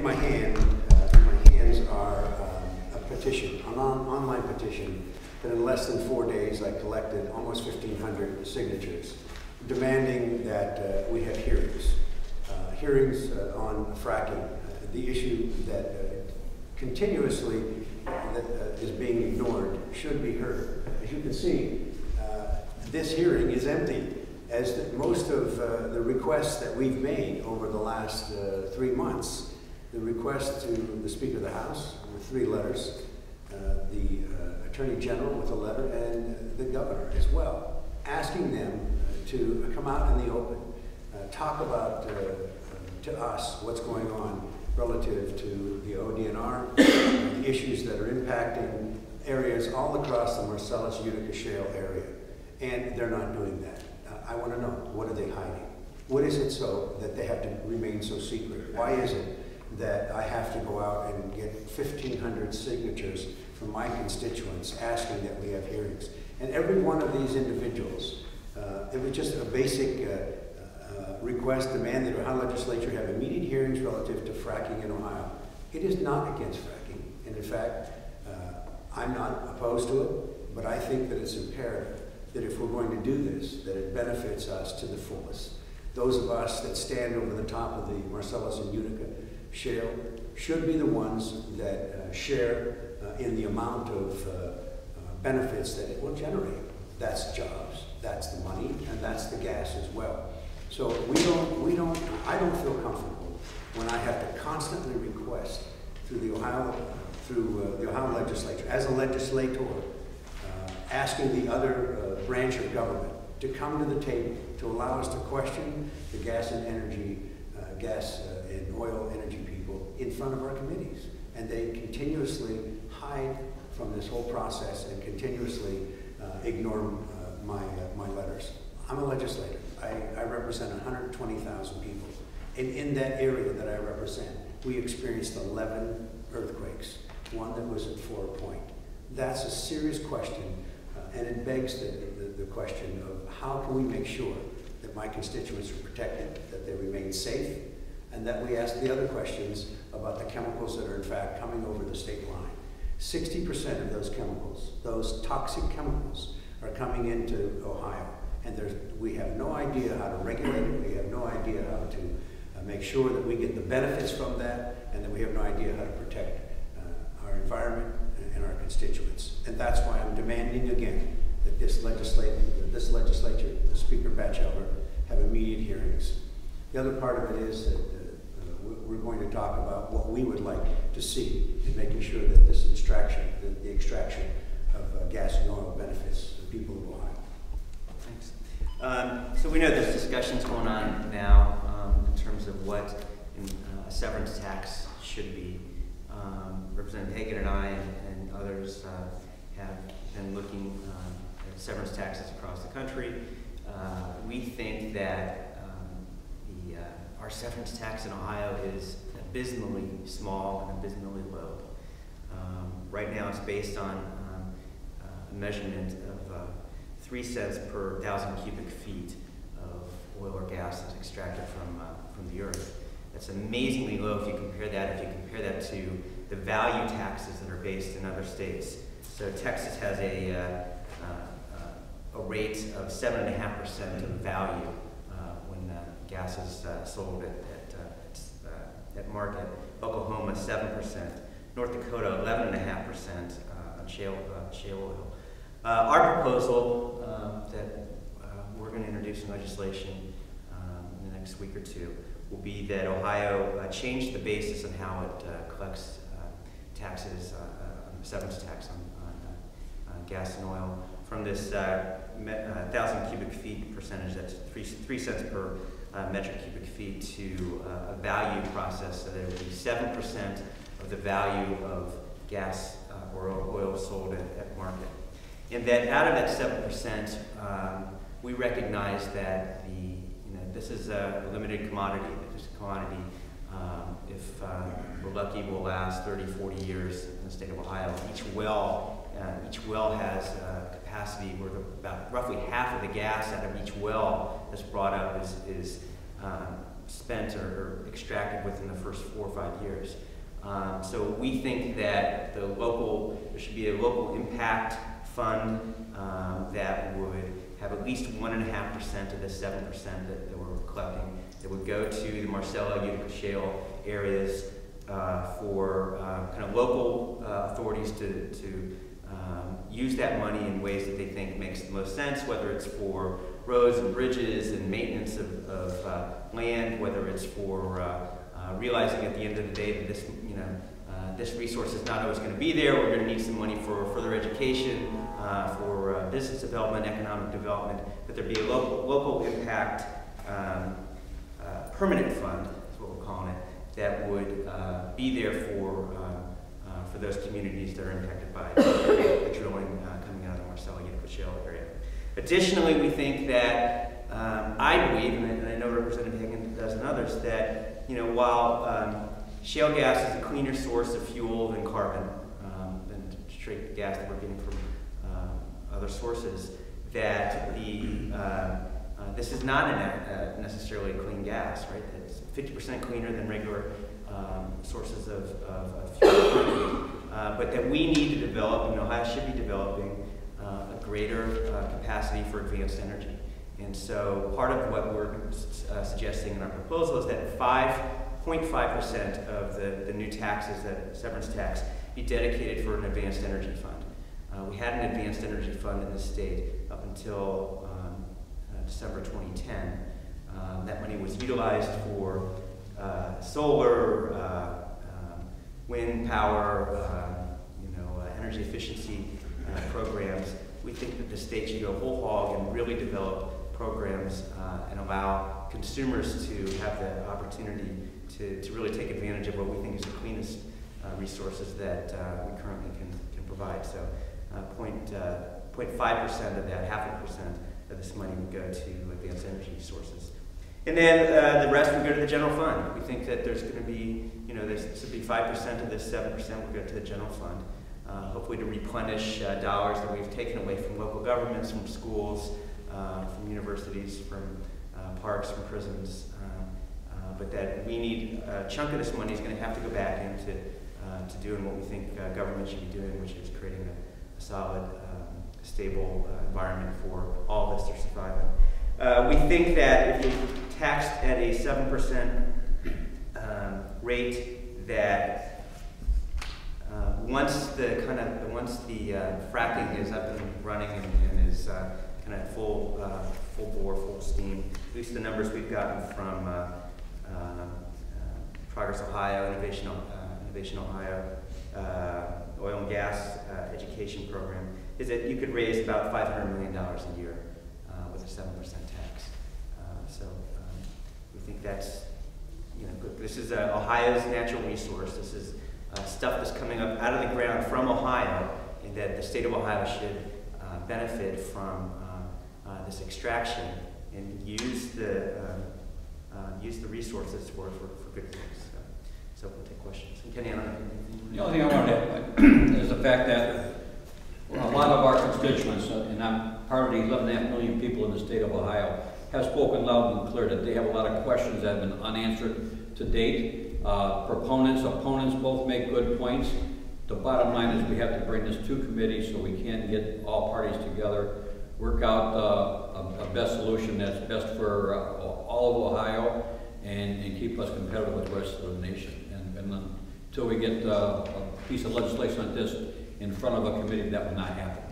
my hands are a petition, an online petition, that in less than 4 days I collected almost 1,500 signatures, demanding that we have hearings. Hearings on fracking, the issue that continuously is being ignored, should be heard. As you can see, this hearing is empty, as most of the requests that we've made over the last 3 months, the request to the Speaker of the House with 3 letters, the Attorney General with a letter, and the Governor as well, asking them to come out in the open, talk about to us what's going on relative to the ODNR, the issues that are impacting areas all across the Marcellus-Utica Shale area. And they're not doing that. I want to know, what are they hiding? What is it so that they have to remain so secret? Why is it that I have to go out and get 1,500 signatures from my constituents asking that we have hearings? And every one of these individuals, it was just a basic request, demand that the Ohio legislature have immediate hearings relative to fracking in Ohio. It is not against fracking, and in fact, I'm not opposed to it, but I think that it's imperative that if we're going to do this, that it benefits us to the fullest. Those of us that stand over the top of the Marcellus and Utica Shale should be the ones that share in the amount of benefits that it will generate. That's jobs, that's the money, and that's the gas as well. So I don't feel comfortable when I have to constantly request through the Ohio legislature, as a legislator, asking the other branch of government to come to the table to allow us to question the gas and oil energy people in front of our committees. And they continuously hide from this whole process and continuously ignore my letters. I'm a legislator. I represent 120,000 people. And in that area that I represent, we experienced 11 earthquakes, one that was at 4 Point. That's a serious question, and it begs the question of how can we make sure that my constituents are protected, that they remain safe, and that we ask the other questions about the chemicals that are in fact coming over the state line. 60% of those chemicals, those toxic chemicals, are coming into Ohio. And we have no idea how to regulate it. We have no idea how to make sure that we get the benefits from that, and that we have no idea how to protect our environment and our constituents. And that's why I'm demanding again that this legislature, the Speaker Batchelder, have immediate hearings. The other part of it is that we're going to talk about what we would like to see in making sure that this extraction, the extraction of gas and oil benefits the people of Ohio. Thanks. So we know there's discussions going on now in terms of what a severance tax should be. Representative Hagan and I and others have been looking at severance taxes across the country. We think that our severance tax in Ohio is abysmally small and abysmally low. Right now it's based on a measurement of 3 cents per 1,000 cubic feet of oil or gas that's extracted from the earth. That's amazingly low if you compare that to the value taxes that are based in other states. So Texas has a rate of 7.5% of value when gas is sold at market. Oklahoma 7%. North Dakota 11.5% on shale oil. Our proposal that we're going to introduce in legislation in the next week or two will be that Ohio change the basis of how it collects taxes, severance tax on gas and oil, from this 1,000 cubic feet percentage, that's 3 cents per metric cubic feet, to a value process so that it would be 7% of the value of gas or oil sold at market. And that out of that 7%, we recognize that this is a limited commodity. This commodity, if we're lucky, will last 30, 40 years in the state of Ohio. Each well has capacity where about roughly half of the gas out of each well that's brought up is spent or extracted within the first 4 or 5 years. So we think that there should be a local impact fund that would have at least 1.5% of the 7% that we're collecting that would go to the Marcellus Utica Shale areas for kind of local authorities to use that money in ways that they think makes the most sense, whether it's for roads and bridges and maintenance of land, whether it's for realizing at the end of the day that this resource is not always going to be there. We're going to need some money for further education, for business development, economic development, but there'd be a local impact permanent fund, is what we're calling it, that would be there for those communities that are impacted by the drilling coming out of the Marcellus Utica Shale area. Additionally, we think that, I believe, and I know Representative Hagan does and others, that while shale gas is a cleaner source of fuel than carbon, than straight gas that we're getting from other sources, that this is not necessarily a clean gas, right? It's 50% cleaner than regular sources of fuel, but that we need to develop, and Ohio should be developing, a greater capacity for advanced energy. And so part of what we're suggesting in our proposal is that 5.5% of the new taxes, that severance tax, be dedicated for an advanced energy fund. We had an advanced energy fund in the state up until December 2010. That money was utilized for solar, wind power, energy efficiency programs. We think that the state should go whole hog and really develop programs and allow consumers to have the opportunity to really take advantage of what we think is the cleanest resources that we currently can provide. So 0.5% of that, 0.5% of this money would go to advanced energy sources. And then the rest would go to the general fund. We think that there's going to be, this would be 5% of this 7% would go to the general fund, hopefully to replenish dollars that we've taken away from local governments, from schools, from universities, from parks, from prisons. But that we need, a chunk of this money is going to have to go back into to doing what we think government should be doing, which is creating a solid, stable environment for all of us to survive in. We think that if you taxed at a 7% rate, that once the fracking is up and running and is kind of full bore, full steam, at least the numbers we've gotten from Progress Ohio, Innovation Ohio, oil and gas education program, is that you could raise about $500 million a year with a 7% tax. So we think that's, good. This is Ohio's natural resource. This is stuff that's coming up out of the ground from Ohio, and that the state of Ohio should benefit from this extraction and use the resources for good things. So we'll take questions. And Kenny, I don't know anything. The only thing I wanted to add is the fact that a lot of our constituents, and I'm part of the 11.5 million people in the state of Ohio, have spoken loud and clear that they have a lot of questions that have been unanswered to date. Proponents, opponents both make good points. The bottom line is we have to bring this to committee so we can get all parties together, work out a best solution that's best for all of Ohio, and keep us competitive with the rest of the nation. And until we get a piece of legislation like this in front of a committee, that will not happen.